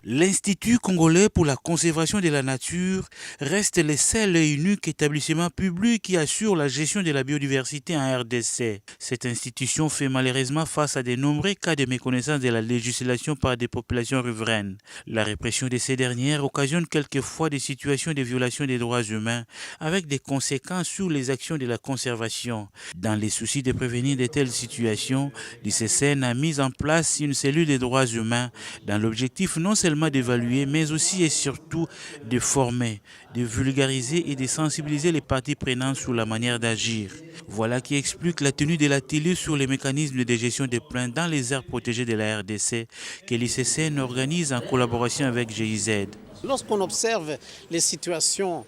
L'Institut congolais pour la conservation de la nature reste le seul et unique établissement public qui assure la gestion de la biodiversité en RDC. Cette institution fait malheureusement face à de nombreux cas de méconnaissance de la législation par des populations riveraines. La répression de ces dernières occasionne quelquefois des situations de violation des droits humains avec des conséquences sur les actions de la conservation. Dans les soucis de prévenir de telles situations, l'ICCN a mis en place une cellule des droits humains dans l'objectif non seulement d'évaluer, mais aussi et surtout de former, de vulgariser et de sensibiliser les parties prenantes sur la manière d'agir. Voilà qui explique la tenue de l'atelier sur les mécanismes de gestion des plaintes dans les aires protégées de la RDC que l'ICCN organise en collaboration avec GIZ. Lorsqu'on observe les situations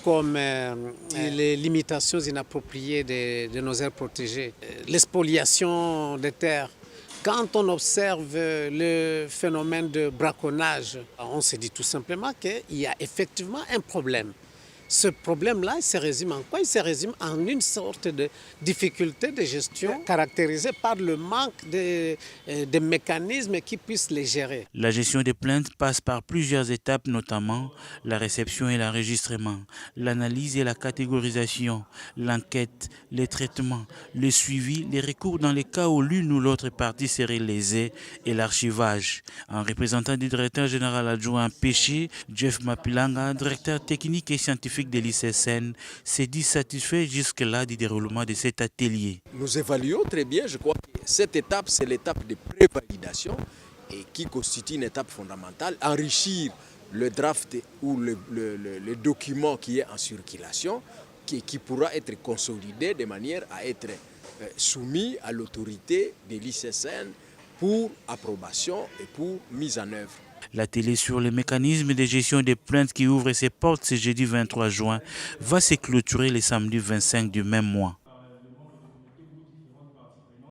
comme les limitations inappropriées de nos aires protégées, l'expoliation des terres, quand on observe le phénomène de braconnage, on se dit tout simplement qu'il y a effectivement un problème. Ce problème-là, il se résume en quoi? Il se résume en une sorte de difficulté de gestion caractérisée par le manque de mécanismes qui puissent les gérer. La gestion des plaintes passe par plusieurs étapes, notamment la réception et l'enregistrement, l'analyse et la catégorisation, l'enquête, les traitements, le suivi, les recours dans les cas où l'une ou l'autre partie serait lésée et l'archivage. En représentant du directeur général adjoint Péché, Jeff Mapilanga, directeur technique et scientifique de l'ICCN, s'est dit satisfait jusque-là du déroulement de cet atelier. Nous évaluons très bien, je crois que cette étape, c'est l'étape de prévalidation et qui constitue une étape fondamentale, enrichir le draft ou le document qui est en circulation, qui pourra être consolidé de manière à être soumis à l'autorité de l'ICCN pour approbation et pour mise en œuvre. L'atelier sur les mécanismes de gestion des plaintes qui ouvre ses portes ce jeudi 23 juin va se clôturer le samedi 25 du même mois.